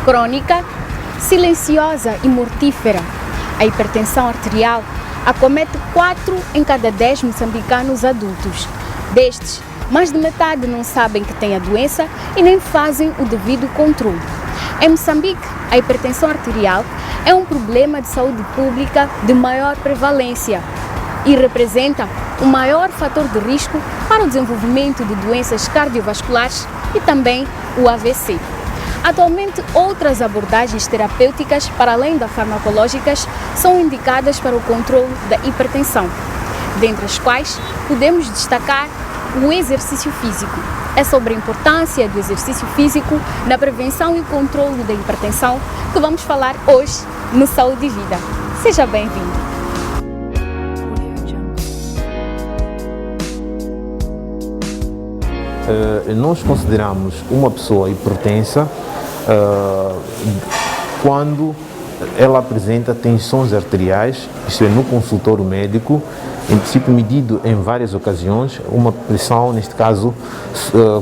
crônica, silenciosa e mortífera. A hipertensão arterial acomete 4 em cada 10 moçambicanos adultos. Destes, mais de metade não sabem que têm a doença e nem fazem o devido controle. Em Moçambique, a hipertensão arterial é um problema de saúde pública de maior prevalência e representa o maior fator de risco para o desenvolvimento de doenças cardiovasculares e também o AVC. Atualmente, outras abordagens terapêuticas, para além das farmacológicas, são indicadas para o controle da hipertensão, dentre as quais podemos destacar o exercício físico. É sobre a importância do exercício físico na prevenção e controle da hipertensão que vamos falar hoje no Saúde e Vida. Seja bem-vindo! Nós consideramos uma pessoa hipertensa quando ela apresenta tensões arteriais, isto é, no consultório médico, em princípio medido em várias ocasiões, uma pressão, neste caso,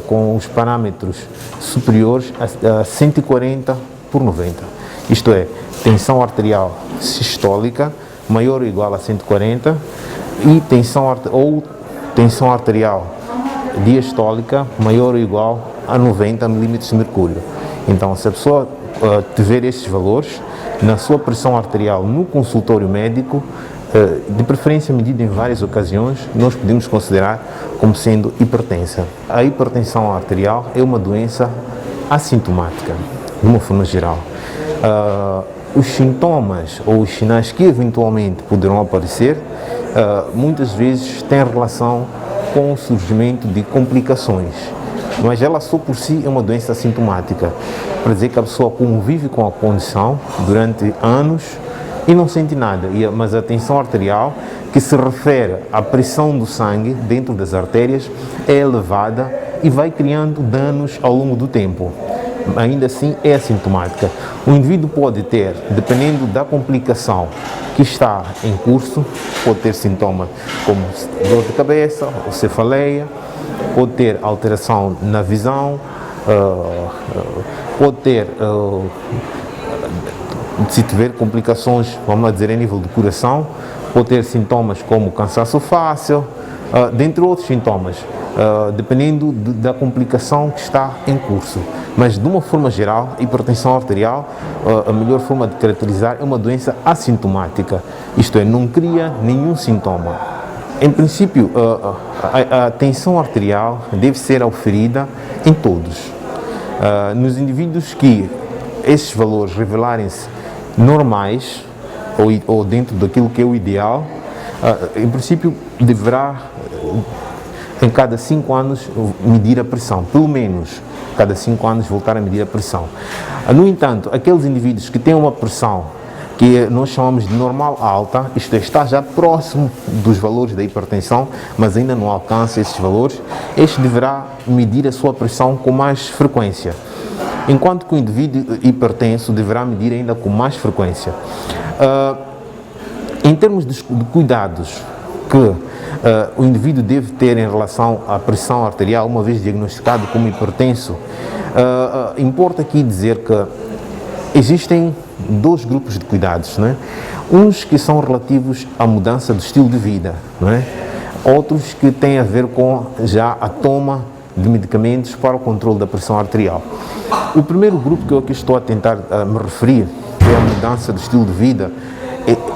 com os parâmetros superiores a 140 por 90. Isto é, tensão arterial sistólica maior ou igual a 140 e tensão arterial diastólica maior ou igual a 90 milímetros de mercúrio. Então, se a pessoa tiver estes valores na sua pressão arterial no consultório médico, de preferência medida em várias ocasiões, nós podemos considerar como sendo hipertensa. A hipertensão arterial é uma doença assintomática, de uma forma geral. Os sintomas ou os sinais que eventualmente poderão aparecer, muitas vezes têm relação com o surgimento de complicações, mas ela só por si é uma doença assintomática, para dizer que a pessoa convive com a condição durante anos e não sente nada, mas a tensão arterial, que se refere à pressão do sangue dentro das artérias, é elevada e vai criando danos ao longo do tempo. Ainda assim é assintomática. O indivíduo pode ter, dependendo da complicação que está em curso, pode ter sintomas como dor de cabeça, ou cefaleia, pode ter alteração na visão, pode ter, se tiver complicações, vamos lá dizer, a nível do coração, pode ter sintomas como cansaço fácil, dentre outros sintomas, dependendo da complicação que está em curso. Mas, de uma forma geral, a hipertensão arterial, a melhor forma de caracterizar, é uma doença assintomática, isto é, não cria nenhum sintoma. Em princípio, a tensão arterial deve ser auferida em todos. Nos indivíduos que esses valores revelarem-se normais ou dentro daquilo que é o ideal, em princípio deverá, em cada 5 anos, medir a pressão, pelo menos cada 5 anos voltar a medir a pressão. No entanto, aqueles indivíduos que têm uma pressão que nós chamamos de normal alta, isto é, está já próximo dos valores da hipertensão, mas ainda não alcança esses valores, este deverá medir a sua pressão com mais frequência, enquanto que o indivíduo hipertenso deverá medir ainda com mais frequência. Em termos de cuidados que o indivíduo deve ter em relação à pressão arterial, uma vez diagnosticado como hipertenso, importa aqui dizer que existem 2 grupos de cuidados, não é? Uns que são relativos à mudança do estilo de vida, não é? Outros que têm a ver com já a toma de medicamentos para o controle da pressão arterial. O primeiro grupo que eu aqui estou a tentar me referir, que é a mudança do estilo de vida,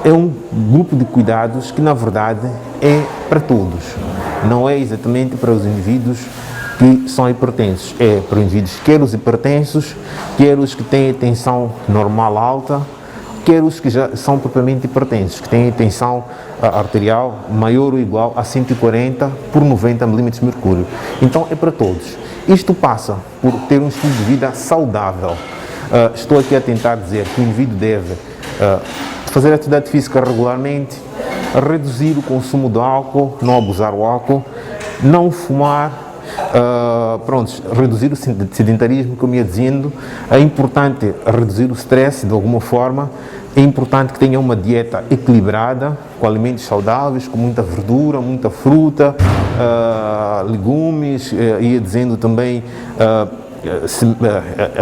é um grupo de cuidados que, na verdade, é para todos. Não é exatamente para os indivíduos que são hipertensos. É para os indivíduos, quer os hipertensos, quer os que têm tensão normal alta, quer os que já são propriamente hipertensos, que têm tensão arterial maior ou igual a 140 por 90 milímetros de mercúrio. Então, é para todos. Isto passa por ter um estilo de vida saudável. Estou aqui a tentar dizer que o indivíduo deve fazer atividade física regularmente, reduzir o consumo de álcool, não abusar do álcool, não fumar, reduzir o sedentarismo, como ia dizendo. É importante reduzir o stress de alguma forma. É importante que tenha uma dieta equilibrada, com alimentos saudáveis, com muita verdura, muita fruta, legumes, ia dizendo também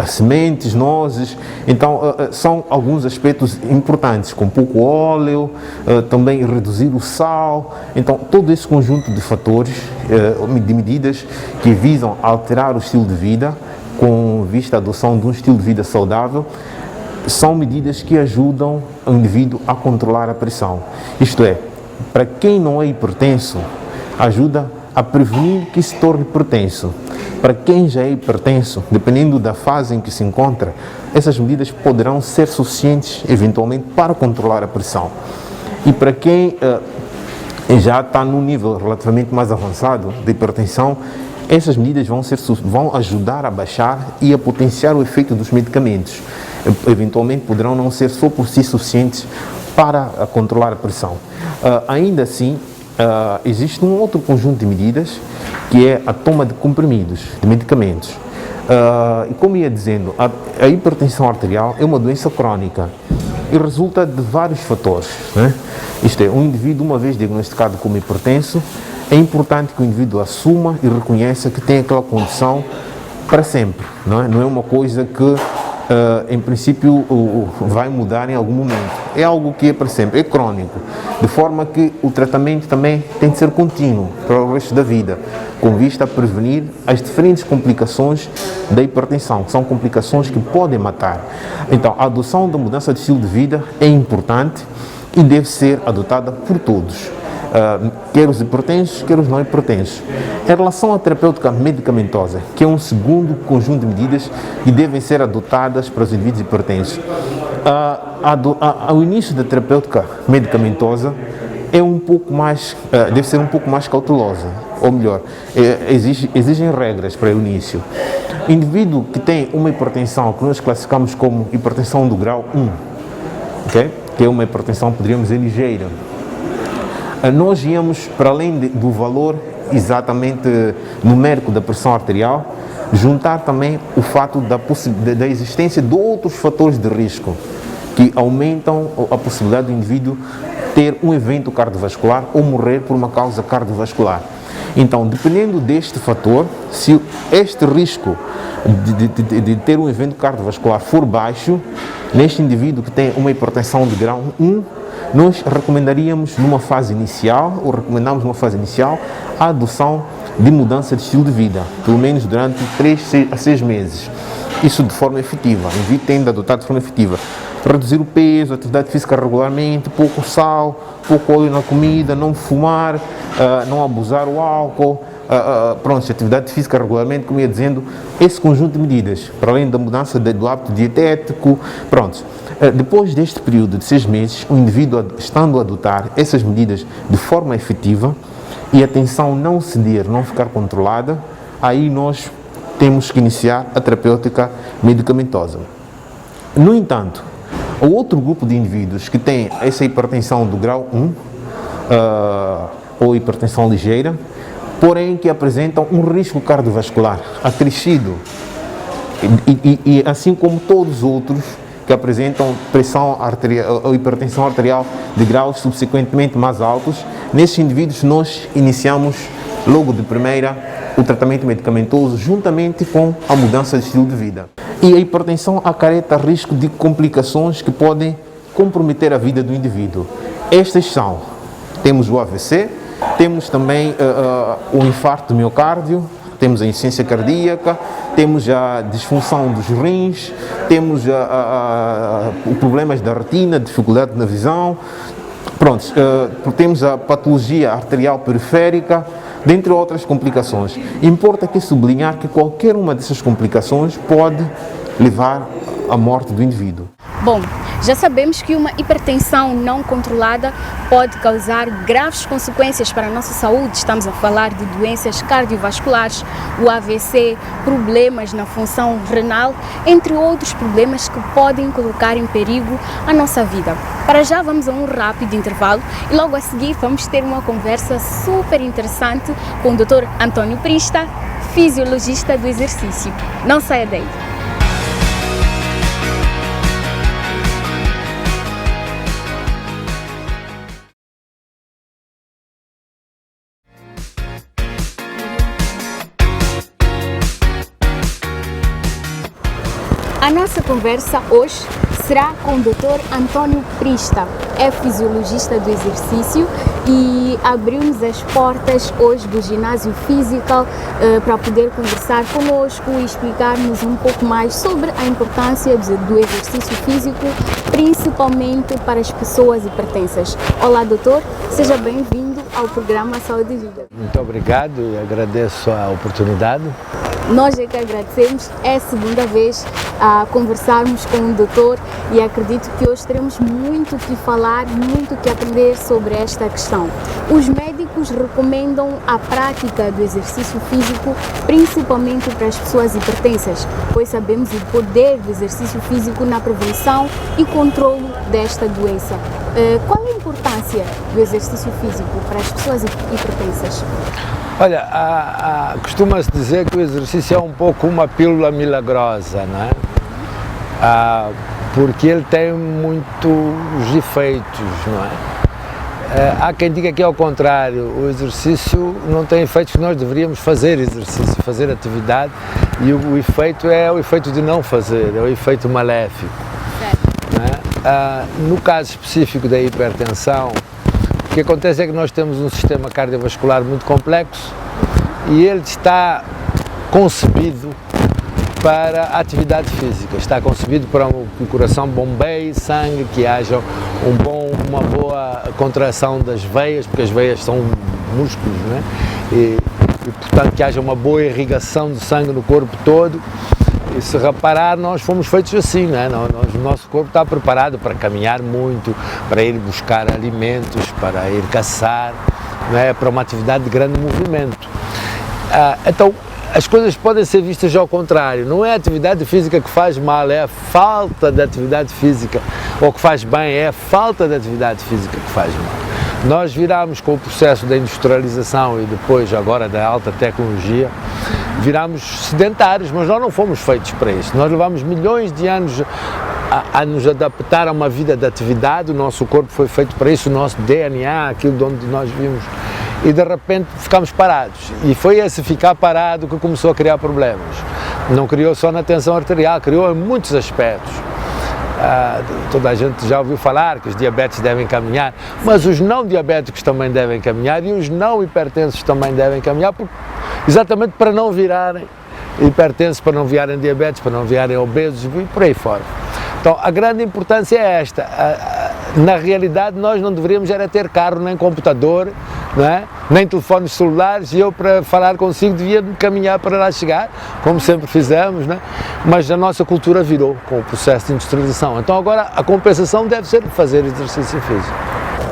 sementes, nozes. Então, são alguns aspectos importantes, com pouco óleo, também reduzir o sal. Então, todo esse conjunto de fatores, de medidas que visam alterar o estilo de vida, com vista à adoção de um estilo de vida saudável, são medidas que ajudam o indivíduo a controlar a pressão. Isto é, para quem não é hipertenso, ajuda a prevenir que se torne hipertenso. Para quem já é hipertenso, dependendo da fase em que se encontra, essas medidas poderão ser suficientes, eventualmente, para controlar a pressão. E para quem já está num nível relativamente mais avançado de hipertensão, essas medidas vão ajudar a baixar e a potenciar o efeito dos medicamentos. Eventualmente poderão não ser só por si suficientes para controlar a pressão. Ainda assim, existe um outro conjunto de medidas, que é a toma de comprimidos, de medicamentos. E como ia dizendo, a hipertensão arterial é uma doença crónica e resulta de vários fatores, né? Isto é, um indivíduo, uma vez diagnosticado como hipertenso, é importante que o indivíduo assuma e reconheça que tem aquela condição para sempre, não é? Não é uma coisa que, em princípio, vai mudar em algum momento. É algo que é para sempre, é crônico, de forma que o tratamento também tem de ser contínuo para o resto da vida, com vista a prevenir as diferentes complicações da hipertensão, que são complicações que podem matar. Então, a adoção da mudança de estilo de vida é importante e deve ser adotada por todos. Quer os hipertensos, quer os não hipertensos. Em relação à terapêutica medicamentosa, que é um segundo conjunto de medidas que devem ser adotadas para os indivíduos hipertensos, o início da terapêutica medicamentosa é um pouco mais, deve ser um pouco mais cautelosa, ou melhor, exigem regras para o início. O indivíduo que tem uma hipertensão que nós classificamos como hipertensão do grau 1, okay? Que é uma hipertensão, poderíamos dizer, ligeira, nós íamos, para além do valor exatamente numérico da pressão arterial, juntar também o fato da existência de outros fatores de risco que aumentam a possibilidade do indivíduo ter um evento cardiovascular ou morrer por uma causa cardiovascular. Então, dependendo deste fator, se este risco de ter um evento cardiovascular for baixo, neste indivíduo que tem uma hipertensão de grau 1, nós recomendaríamos numa fase inicial, ou recomendamos numa fase inicial, a adoção de mudança de estilo de vida, pelo menos durante 3 a 6 meses. Isso de forma efetiva, o indivíduo tem de adotar de forma efetiva. Reduzir o peso, atividade física regularmente, pouco sal, pouco óleo na comida, não fumar, não abusar o álcool, atividade física regularmente, como ia dizendo, esse conjunto de medidas, para além da mudança do hábito dietético, depois deste período de 6 meses, o indivíduo estando a adotar essas medidas de forma efetiva e a tensão não ceder, não ficar controlada, aí nós temos que iniciar a terapêutica medicamentosa. No entanto, o outro grupo de indivíduos que tem essa hipertensão do grau 1, ou hipertensão ligeira, porém que apresentam um risco cardiovascular acrescido, e assim como todos os outros que apresentam pressão arterial ou hipertensão arterial de graus subsequentemente mais altos, nesses indivíduos nós iniciamos logo de primeira o tratamento medicamentoso juntamente com a mudança de estilo de vida. E a hipertensão acarreta risco de complicações que podem comprometer a vida do indivíduo. Estas são, temos o AVC, temos também o infarto do miocárdio, temos a insuficiência cardíaca, temos a disfunção dos rins, temos problemas da retina, dificuldade na visão, temos a patologia arterial periférica, dentre outras complicações. Importa aqui sublinhar que qualquer uma dessas complicações pode levar à morte do indivíduo. Bom, já sabemos que uma hipertensão não controlada pode causar graves consequências para a nossa saúde. Estamos a falar de doenças cardiovasculares, o AVC, problemas na função renal, entre outros problemas que podem colocar em perigo a nossa vida. Para já vamos a um rápido intervalo e logo a seguir vamos ter uma conversa super interessante com o Dr. Antônio Prista, fisiologista do exercício. Não saia daí. A nossa conversa hoje será com o Dr. António Prista, é fisiologista do exercício e abriu-nos as portas hoje do ginásio Physical para poder conversar conosco e explicar-nos um pouco mais sobre a importância do exercício físico, principalmente para as pessoas hipertensas. Olá, doutor, seja bem-vindo ao programa Saúde e Vida. Muito obrigado e agradeço a oportunidade. Nós é que agradecemos, é a segunda vez a conversarmos com o doutor e acredito que hoje teremos muito o que falar, muito o que aprender sobre esta questão. Os médicos recomendam a prática do exercício físico, principalmente para as pessoas hipertensas, pois sabemos o poder do exercício físico na prevenção e controlo desta doença. Qual é a importância do exercício físico para as pessoas hipertensas? Olha, costuma-se dizer que o exercício é um pouco uma pílula milagrosa, não é? Porque ele tem muitos efeitos, não é? Há quem diga que é ao contrário, o exercício não tem efeitos que nós deveríamos fazer exercício, fazer atividade, e o efeito é o efeito de não fazer, é o efeito maléfico. Não é? No caso específico da hipertensão, o que acontece é que nós temos um sistema cardiovascular muito complexo e ele está concebido para a atividade física, está concebido para que o coração bombeie sangue, que haja uma boa contração das veias, porque as veias são músculos, né? E portanto que haja uma boa irrigação de sangue no corpo todo. E se reparar, nós fomos feitos assim, né? O nosso corpo está preparado para caminhar muito, para ir buscar alimentos, para ir caçar, né? Para uma atividade de grande movimento. Então, as coisas podem ser vistas ao contrário, não é a atividade física que faz mal, é a falta de atividade física, ou que faz bem, é a falta de atividade física que faz mal. Nós virámos com o processo da industrialização e depois agora da alta tecnologia, virámos sedentários, mas nós não fomos feitos para isso. Nós levamos milhões de anos a nos adaptar a uma vida de atividade, o nosso corpo foi feito para isso, o nosso DNA, aquilo de onde nós vimos, e de repente ficamos parados. E foi esse ficar parado que começou a criar problemas. Não criou só na tensão arterial, criou em muitos aspectos. Toda a gente já ouviu falar que os diabetes devem caminhar, mas os não diabéticos também devem caminhar e os não hipertensos também devem caminhar, exatamente para não virarem hipertensos, para não virarem diabetes, para não virarem obesos e por aí fora. Então a grande importância é esta. Na realidade nós não deveríamos era ter carro nem computador, não é? Nem telefones celulares, e eu para falar consigo devia caminhar para lá chegar, como sempre fizemos, não é? Mas a nossa cultura virou com o processo de industrialização. Então agora a compensação deve ser fazer exercício físico.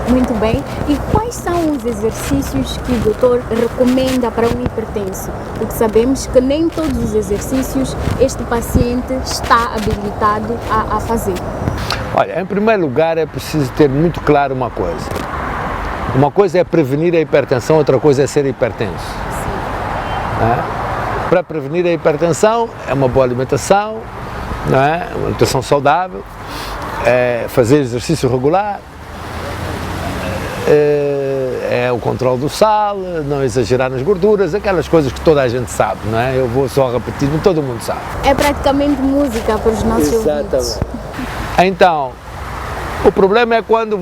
Muito bem. E quais são os exercícios que o doutor recomenda para um hipertenso? Porque sabemos que nem todos os exercícios este paciente está habilitado a fazer. Olha, em primeiro lugar é preciso ter muito claro uma coisa. Uma coisa é prevenir a hipertensão, outra coisa é ser hipertenso. Para prevenir a hipertensão é uma boa alimentação, não é? Uma alimentação saudável, é fazer exercício regular, é o controle do sal, não exagerar nas gorduras, aquelas coisas que toda a gente sabe, não é? Eu vou só repetir, mas todo mundo sabe. É praticamente música para os nossos ouvintes. Então, o problema é quando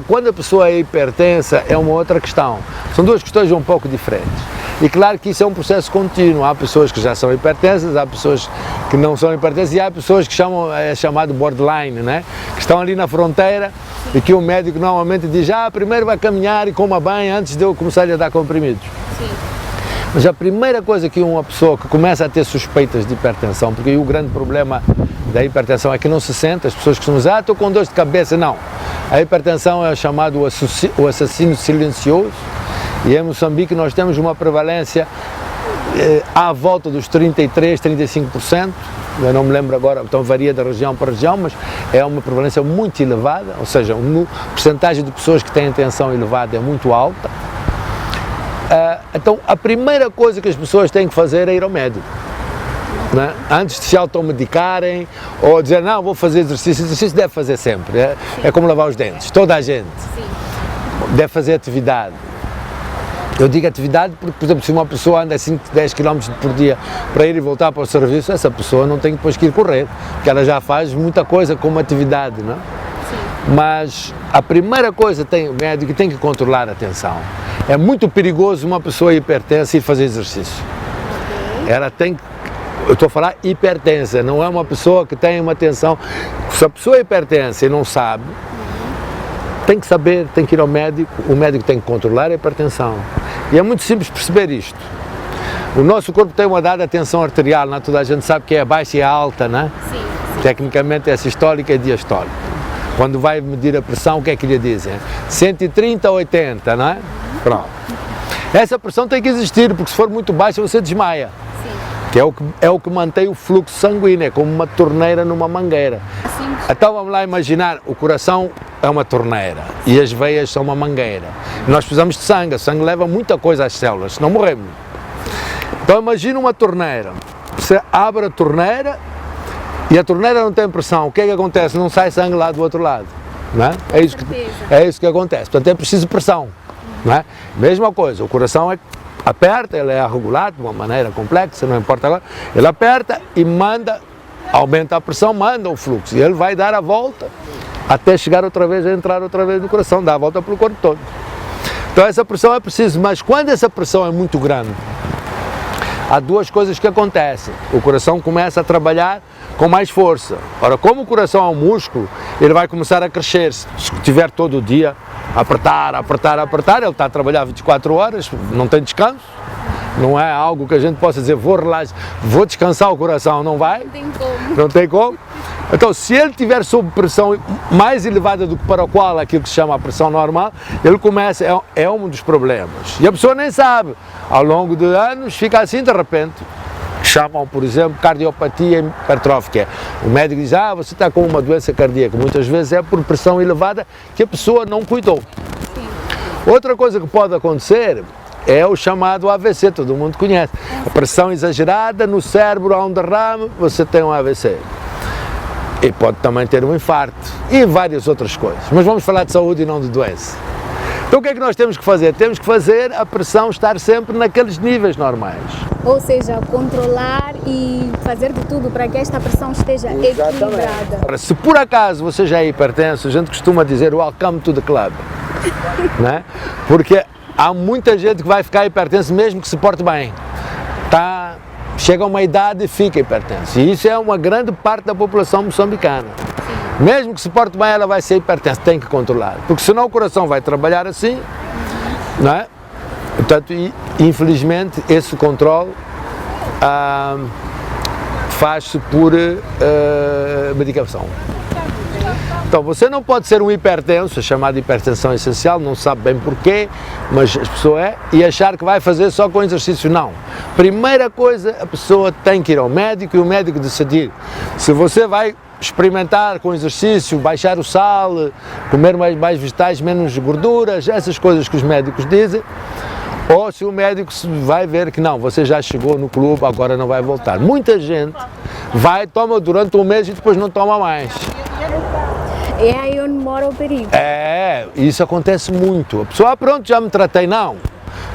quando a pessoa é hipertensa é uma outra questão. São duas questões um pouco diferentes. E claro que isso é um processo contínuo. Há pessoas que já são hipertensas, há pessoas que não são hipertensas e há pessoas que é chamado borderline, né? Que estão ali na fronteira e que o médico normalmente diz, primeiro vai caminhar e coma bem antes de eu começar a dar comprimidos. Sim. Mas a primeira coisa que uma pessoa que começa a ter suspeitas de hipertensão, porque aí o grande problema da hipertensão é que não se sente, as pessoas costumam dizer, estou com dor de cabeça, não. A hipertensão é chamado o assassino silencioso, e em Moçambique nós temos uma prevalência à volta dos 33, 35%, eu não me lembro agora, então varia da região para região, mas é uma prevalência muito elevada, ou seja, a percentagem de pessoas que têm tensão elevada é muito alta. Então a primeira coisa que as pessoas têm que fazer é ir ao médico. Né? Antes de se automedicarem ou dizer, não, vou fazer exercício deve fazer sempre, é como lavar os dentes, toda a gente deve fazer atividade. Eu digo atividade porque, por exemplo, se uma pessoa anda 5, 10 km por dia para ir e voltar para o serviço, essa pessoa não tem depois que ir correr, porque ela já faz muita coisa como atividade, não é? Mas a primeira coisa o médico tem que controlar a tensão. É muito perigoso uma pessoa hipertensa ir fazer exercício. Ela tem que, eu estou a falar hipertensa, não é uma pessoa que tem uma tensão. Se a pessoa é hipertensa e não sabe, tem que saber, tem que ir ao médico, o médico tem que controlar a hipertensão. E é muito simples perceber isto. O nosso corpo tem uma dada tensão arterial, não é? Toda a gente sabe que é a baixa e a alta, não é? Sim. Tecnicamente é sistólica e diastólica. Quando vai medir a pressão, o que é que lhe dizem? 130 a 80, não é? Pronto. Essa pressão tem que existir, porque se for muito baixa você desmaia. Sim. Que é o que mantém o fluxo sanguíneo, é como uma torneira numa mangueira. Sim. Então vamos lá imaginar, o coração é uma torneira e as veias são uma mangueira. Nós precisamos de sangue, o sangue leva muita coisa às células, senão morremos. Então imagina uma torneira, você abre a torneira e a torneira não tem pressão, o que é que acontece? Não sai sangue lá do outro lado, não é? É isso que acontece, portanto é preciso pressão, não é? Mesma coisa, o coração aperta, ele é regulado de uma maneira complexa, não importa agora, ele aperta e manda, aumenta a pressão, manda o fluxo, e ele vai dar a volta até chegar outra vez, a entrar outra vez no coração, dá a volta pelo corpo todo. Então essa pressão é preciso, mas quando essa pressão é muito grande, há duas coisas que acontecem. O coração começa a trabalhar com mais força. Ora, como o coração é um músculo, ele vai começar a crescer. Se estiver todo o dia a apertar, ele está a trabalhar 24 horas, não tem descanso. Não é algo que a gente possa dizer, vou relaxar, vou descansar o coração, não vai? Não tem como. Não tem como. Então, se ele estiver sob pressão mais elevada do que para o qual aquilo que se chama a pressão normal, ele começa, é um dos problemas. E a pessoa nem sabe. Ao longo de anos fica assim de repente. Chamam, por exemplo, cardiopatia hipertrófica. O médico diz, você está com uma doença cardíaca. Muitas vezes é por pressão elevada que a pessoa não cuidou. Sim. Outra coisa que pode acontecer é o chamado AVC, todo mundo conhece. A pressão exagerada no cérebro, há um derrame, você tem um AVC. E pode também ter um infarto e várias outras coisas. Mas vamos falar de saúde e não de doença. Então o que é que nós temos que fazer? Temos que fazer a pressão estar sempre naqueles níveis normais. Ou seja, controlar e fazer de tudo para que esta pressão esteja equilibrada. Ora, se por acaso você já é hipertenso, a gente costuma dizer welcome to the club. Né? Porque há muita gente que vai ficar hipertenso mesmo que se porte bem. Chega a uma idade e fica hipertenso. E isso é uma grande parte da população moçambicana. Mesmo que se porte bem, ela vai ser hipertensa, tem que controlar. Porque senão o coração vai trabalhar assim, não é? Portanto, infelizmente, esse controle faz-se por medicação. Então, você não pode ser um hipertenso, chamado hipertensão essencial, não sabe bem porquê, mas a pessoa e achar que vai fazer só com exercício. Não. Primeira coisa, a pessoa tem que ir ao médico e o médico decidir se você vai experimentar com exercício, baixar o sal, comer mais vegetais, menos gorduras, essas coisas que os médicos dizem, ou se o médico vai ver que não, você já chegou no clube, agora não vai voltar. Muita gente toma durante um mês e depois não toma mais. É aí onde mora o perigo. Isso acontece muito. A pessoa, pronto, já me tratei. Não.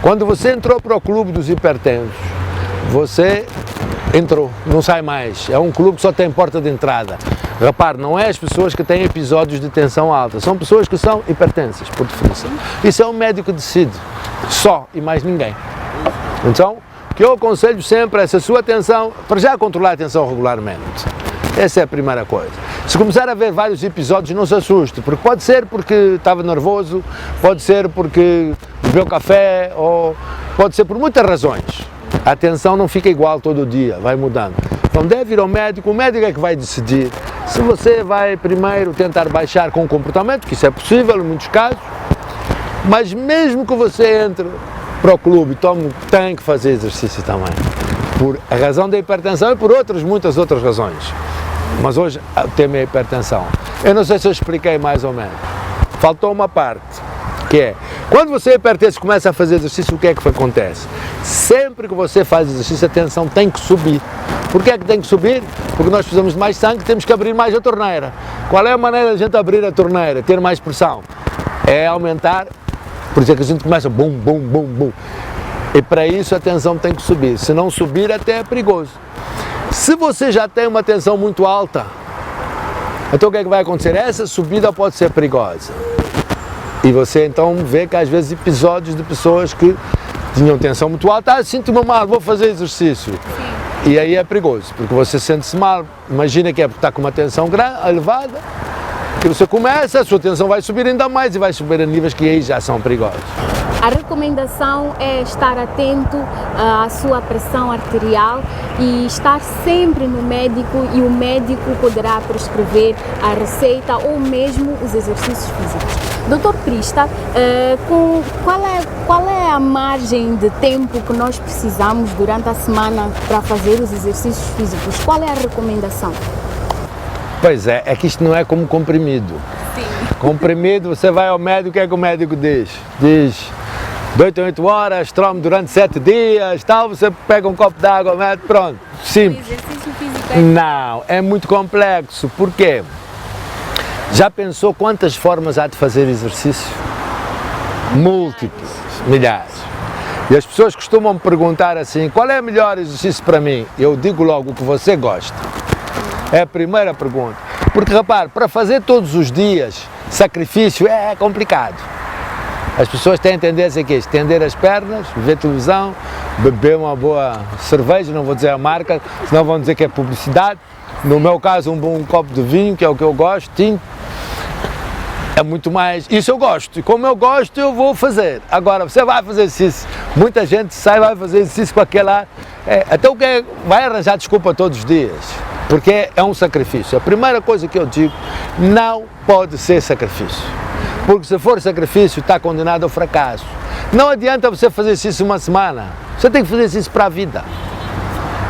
Quando você entrou para o clube dos hipertensos, você entrou, não sai mais. É um clube que só tem porta de entrada. Repare, não é as pessoas que têm episódios de tensão alta, são pessoas que são hipertensas, por definição. Isso é um médico que decide, só e mais ninguém. Então, o que eu aconselho sempre é, se a sua tensão, para já controlar a tensão regularmente. Essa é a primeira coisa. Se começar a ver vários episódios, não se assuste, porque pode ser porque estava nervoso, pode ser porque bebeu café, ou pode ser por muitas razões. A tensão não fica igual todo dia, vai mudando. Então deve ir ao médico, o médico é que vai decidir se você vai primeiro tentar baixar com o comportamento, que isso é possível em muitos casos, mas mesmo que você entre para o clube, tem que fazer exercício também, por a razão da hipertensão e por muitas outras razões. Mas hoje o tema é a hipertensão. Eu não sei se eu expliquei mais ou menos. Faltou uma parte, que é, quando você é hipertenso e começa a fazer exercício, o que é que acontece? Sempre que você faz exercício, a tensão tem que subir. Por que é que tem que subir? Porque nós precisamos de mais sangue, temos que abrir mais a torneira. Qual é a maneira de a gente abrir a torneira, ter mais pressão? É aumentar Por isso é que a gente começa bum, bum, bum, bum. E para isso a tensão tem que subir. Se não subir, até é perigoso. Se você já tem uma tensão muito alta, então o que é que vai acontecer? Essa subida pode ser perigosa. E você então vê que às vezes episódios de pessoas que tinham tensão muito alta, sinto-me mal, vou fazer exercício. E aí é perigoso, porque você sente-se mal. Imagina que é porque está com uma tensão elevada, que você começa, a sua tensão vai subir ainda mais e vai subir a níveis que aí já são perigosos. A recomendação é estar atento à sua pressão arterial e estar sempre no médico, e o médico poderá prescrever a receita ou mesmo os exercícios físicos. Dr. Prista, qual é a margem de tempo que nós precisamos durante a semana para fazer os exercícios físicos? Qual é a recomendação? Pois é que isto não é como comprimido. Sim. Comprimido, você vai ao médico, o que é que o médico diz? Diz de 8 a 8 horas, tome durante 7 dias, tal, você pega um copo d'água, mete, pronto, simples. O exercício físico Não, é muito complexo. Por quê? Já pensou quantas formas há de fazer exercício? Múltiplos, milhares. E as pessoas costumam me perguntar assim, qual é o melhor exercício para mim? Eu digo logo o que você gosta. É a primeira pergunta. Porque, repare, para fazer todos os dias sacrifício é complicado. As pessoas têm tendência a estender as pernas, ver televisão, beber uma boa cerveja, não vou dizer a marca, senão vão dizer que é publicidade. No meu caso, um bom copo de vinho, que é o que eu gosto, tinto. É muito mais, isso eu gosto, e como eu gosto eu vou fazer. Agora, você vai fazer exercício, muita gente sai e vai fazer exercício com aquela, até o que vai arranjar desculpa todos os dias, porque é um sacrifício. A primeira coisa que eu digo, não pode ser sacrifício, porque se for sacrifício está condenado ao fracasso. Não adianta você fazer exercício uma semana, você tem que fazer exercício para a vida.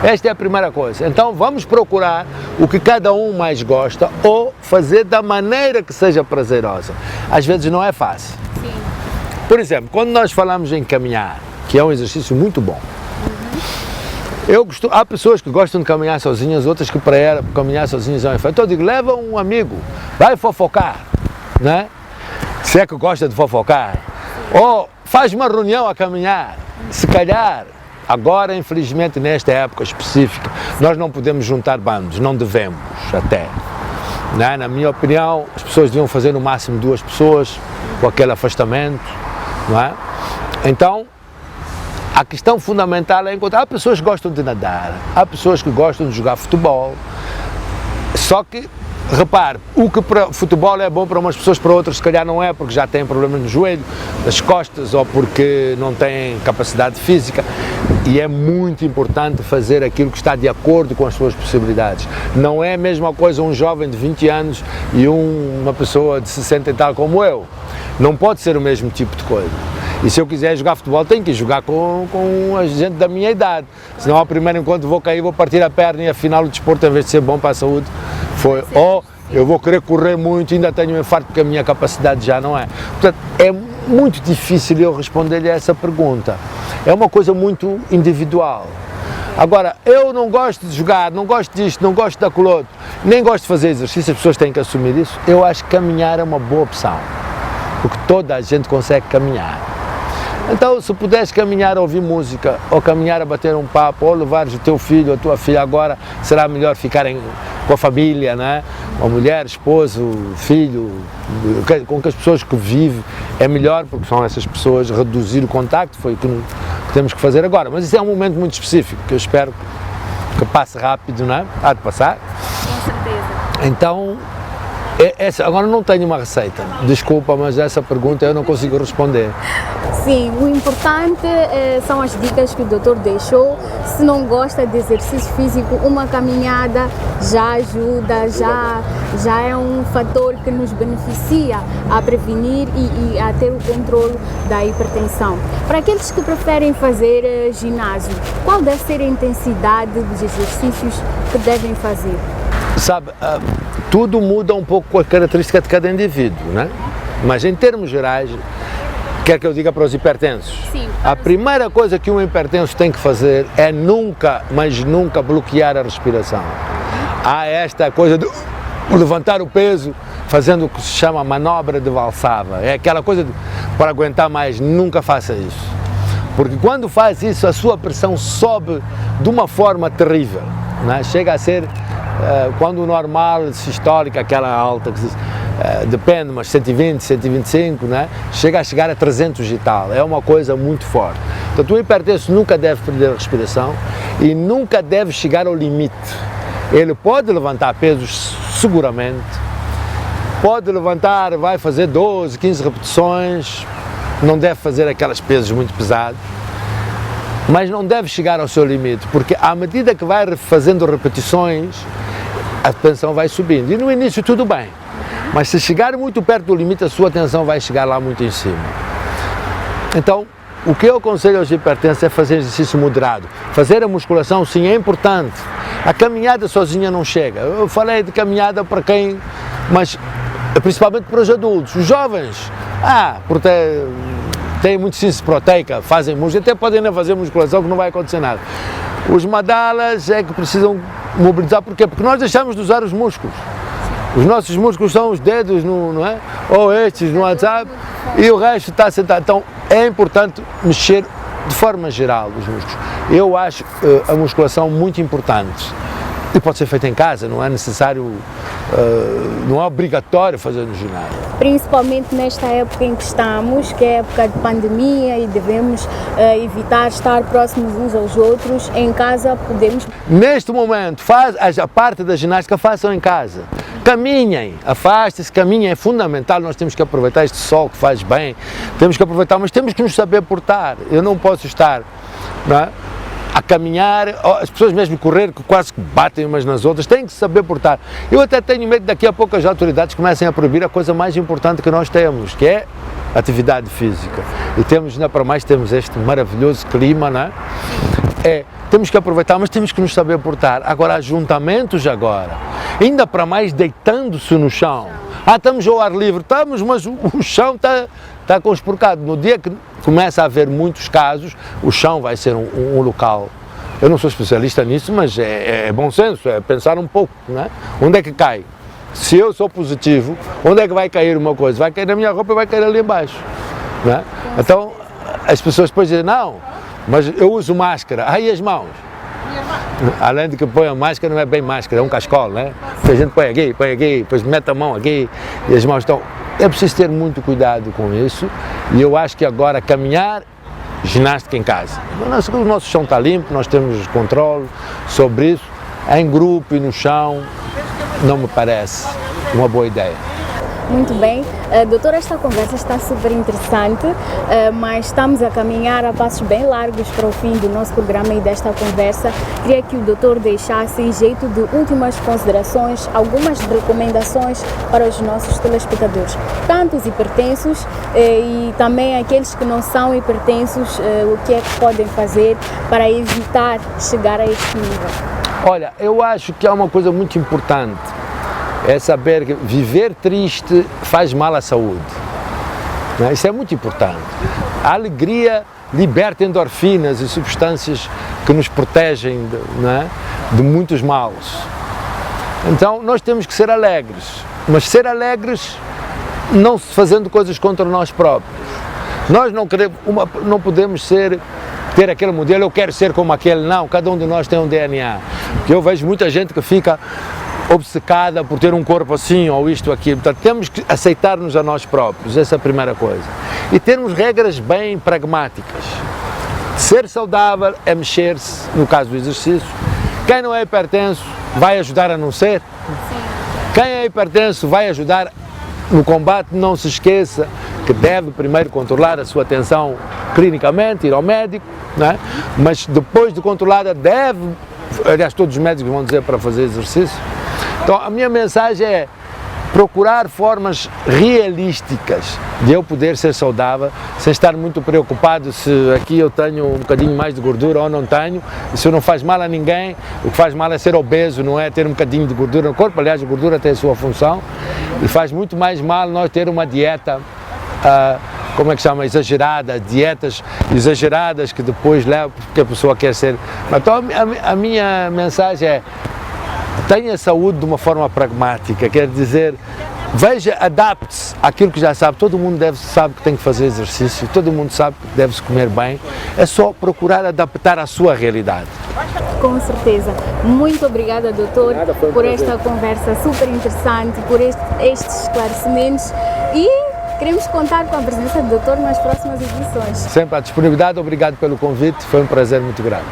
Esta é a primeira coisa. Então vamos procurar o que cada um mais gosta ou fazer da maneira que seja prazerosa. Às vezes não é fácil. Sim. Por exemplo, quando nós falamos em caminhar, que é um exercício muito bom, há pessoas que gostam de caminhar sozinhas, outras que para ela caminhar sozinhas é um efeito. Então eu digo, leva um amigo, vai fofocar, né? Se é que gosta de fofocar. Ou faz uma reunião a caminhar, se calhar. Agora, infelizmente, nesta época específica, nós não podemos juntar bandos, não devemos até. Não é? Na minha opinião, as pessoas deviam fazer no máximo 2 pessoas, com aquele afastamento, não é? Então, a questão fundamental é encontrar. Há pessoas que gostam de nadar, há pessoas que gostam de jogar futebol, só que, repare, o que para futebol é bom para umas pessoas, para outras se calhar não é, porque já têm problemas no joelho, nas costas, ou porque não têm capacidade física. E é muito importante fazer aquilo que está de acordo com as suas possibilidades. Não é a mesma coisa um jovem de 20 anos e uma pessoa de 60 e tal como eu. Não pode ser o mesmo tipo de coisa. E se eu quiser jogar futebol, tenho que jogar com a gente da minha idade. Senão ao primeiro encontro vou cair, vou partir a perna e afinal o desporto, em vez de ser bom para a saúde, foi ou eu vou querer correr muito e ainda tenho um infarto porque a minha capacidade já não é. Portanto, é muito difícil eu responder-lhe a essa pergunta. É uma coisa muito individual. Agora, eu não gosto de jogar, não gosto disto, não gosto daquilo outro, nem gosto de fazer exercício, as pessoas têm que assumir isso. Eu acho que caminhar é uma boa opção, porque toda a gente consegue caminhar. Então, se puderes caminhar a ouvir música, ou caminhar a bater um papo, ou levares o teu filho ou a tua filha, agora será melhor ficarem com a família, né? A mulher, esposo, filho, com as pessoas que vivem, é melhor, porque são essas pessoas, reduzir o contacto, foi o que temos que fazer agora. Mas isso é um momento muito específico, que eu espero que passe rápido, não é? Há de passar. Com certeza. Então, agora não tenho uma receita, desculpa, mas essa pergunta eu não consigo responder. Sim, o importante são as dicas que o doutor deixou. Se não gosta de exercício físico, uma caminhada já ajuda, já é um fator que nos beneficia a prevenir e a ter o controle da hipertensão. Para aqueles que preferem fazer ginásio, qual deve ser a intensidade dos exercícios que devem fazer? Sabe, tudo muda um pouco com a característica de cada indivíduo, né? Mas em termos gerais, quer que eu diga para os hipertensos? Sim. A primeira coisa que um hipertenso tem que fazer é nunca, mas nunca bloquear a respiração. Há esta coisa de levantar o peso fazendo o que se chama manobra de Valsalva. É aquela coisa de para aguentar mais, nunca faça isso. Porque quando faz isso, a sua pressão sobe de uma forma terrível, né? Chega a ser, quando o normal sistólica, aquela alta, que depende, mas 120, 125, né? Chega a chegar a 300 e tal, é uma coisa muito forte. Portanto, o hipertenso nunca deve perder a respiração e nunca deve chegar ao limite. Ele pode levantar pesos seguramente, pode levantar, vai fazer 12, 15 repetições, não deve fazer aqueles pesos muito pesados, mas não deve chegar ao seu limite, porque à medida que vai fazendo repetições, a tensão vai subindo. E no início tudo bem, mas se chegar muito perto do limite, a sua tensão vai chegar lá muito em cima. Então, o que eu aconselho aos hipertensos é fazer exercício moderado. Fazer a musculação, sim, é importante. A caminhada sozinha não chega. Eu falei de caminhada para quem, mas principalmente para os adultos. Os jovens, porque têm muito síntese proteica, fazem músculo, até podem não fazer musculação que não vai acontecer nada. Os madalas é que precisam mobilizar, porquê? Porque nós deixamos de usar os músculos. Os nossos músculos são os dedos, não é? Ou estes no WhatsApp, e o resto está sentado. Então é importante mexer de forma geral os músculos. Eu acho a musculação muito importante. E pode ser feita em casa, não é necessário, não é obrigatório fazer no ginásio. Principalmente nesta época em que estamos, que é época de pandemia, e devemos evitar estar próximos uns aos outros. Em casa podemos... Neste momento, a parte da ginástica façam em casa. Caminhem, afastem-se, caminhem, é fundamental. Nós temos que aproveitar este sol que faz bem, temos que aproveitar, mas temos que nos saber portar. Eu não posso estar, não é, a caminhar, as pessoas mesmo correr, que quase que batem umas nas outras, têm que saber portar. Eu até tenho medo que daqui a pouco as autoridades comecem a proibir a coisa mais importante que nós temos, que é atividade física. E temos, ainda para mais, temos este maravilhoso clima, não é? Temos que aproveitar, mas temos que nos saber portar. Agora, ajuntamentos agora, ainda para mais deitando-se no chão. Estamos ao ar livre, estamos, mas o chão está conspurcado. No dia que começa a haver muitos casos, o chão vai ser um local. Eu não sou especialista nisso, mas é bom senso, é pensar um pouco, não é? Onde é que cai? Se eu sou positivo, onde é que vai cair uma coisa? Vai cair na minha roupa e vai cair ali embaixo, não é? Então, as pessoas depois dizem, não, mas eu uso máscara. E as mãos? Além de que põe a máscara, não é bem máscara, é um cascol, né? A gente põe aqui, depois mete a mão aqui e as mãos estão... É preciso ter muito cuidado com isso, e eu acho que agora caminhar, ginástica em casa. O nosso chão está limpo, nós temos controle sobre isso, em grupo e no chão, não me parece uma boa ideia. Muito bem, doutor, esta conversa está super interessante, mas estamos a caminhar a passos bem largos para o fim do nosso programa e desta conversa. Queria que o doutor deixasse, em jeito de últimas considerações, algumas recomendações para os nossos telespectadores, tanto os hipertensos e também aqueles que não são hipertensos, o que é que podem fazer para evitar chegar a este nível. Olha, eu acho que há uma coisa muito importante, é saber que viver triste faz mal à saúde, né? Isso é muito importante. A alegria liberta endorfinas e substâncias que nos protegem né, de muitos males. Então nós temos que ser alegres, mas ser alegres não fazendo coisas contra nós próprios. Nós não podemos ter aquele modelo, eu quero ser como aquele, não, cada um de nós tem um DNA. Eu vejo muita gente que fica obcecada por ter um corpo assim ou isto ou aquilo. Portanto, temos que aceitar-nos a nós próprios, essa é a primeira coisa. E termos regras bem pragmáticas. Ser saudável é mexer-se, no caso do exercício. Quem não é hipertenso vai ajudar a não ser. Quem é hipertenso vai ajudar no combate. Não se esqueça que deve primeiro controlar a sua tensão clinicamente, ir ao médico, né? Mas depois de controlada deve, aliás todos os médicos vão dizer para fazer exercício. Então a minha mensagem é procurar formas realísticas de eu poder ser saudável, sem estar muito preocupado se aqui eu tenho um bocadinho mais de gordura ou não tenho. Isso não faz mal a ninguém. O que faz mal é ser obeso, não é ter um bocadinho de gordura no corpo. Aliás, a gordura tem a sua função, e faz muito mais mal nós ter uma dieta, como é que chama, exagerada, dietas exageradas que depois levam, porque a pessoa quer ser... Então a minha mensagem é: tenha saúde de uma forma pragmática, quer dizer, Veja, adapte-se àquilo que já sabe. Todo mundo sabe que tem que fazer exercício, todo mundo sabe que deve-se comer bem. É só procurar adaptar à sua realidade. Com certeza. Muito obrigada, doutor, por esta conversa super interessante, por estes esclarecimentos e queremos contar com a presença do doutor nas próximas edições. Sempre à disponibilidade, obrigado pelo convite, foi um prazer muito grande.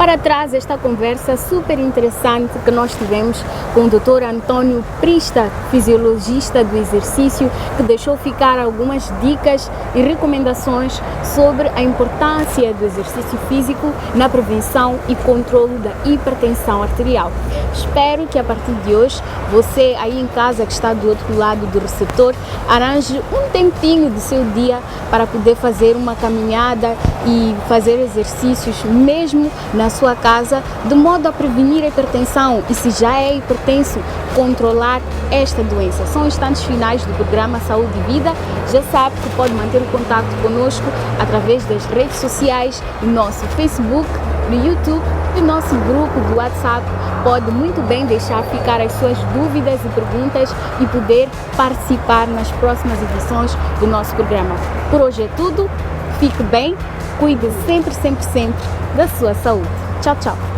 Para trás esta conversa super interessante que nós tivemos com o Dr. Antônio Prista, fisiologista do exercício, que deixou ficar algumas dicas e recomendações sobre a importância do exercício físico na prevenção e controle da hipertensão arterial. Espero que a partir de hoje, você aí em casa que está do outro lado do receptor, arranje um tempinho do seu dia para poder fazer uma caminhada e fazer exercícios mesmo na sua casa, de modo a prevenir a hipertensão e, se já é hipertenso, controlar esta doença. São instantes finais do programa Saúde e Vida. Já sabe que pode manter o contato conosco através das redes sociais, no nosso Facebook, no YouTube e no nosso grupo do WhatsApp. Pode muito bem deixar ficar as suas dúvidas e perguntas e poder participar nas próximas edições do nosso programa. Por hoje é tudo. Fique bem, cuide sempre, sempre, sempre da sua saúde. Tchau, tchau.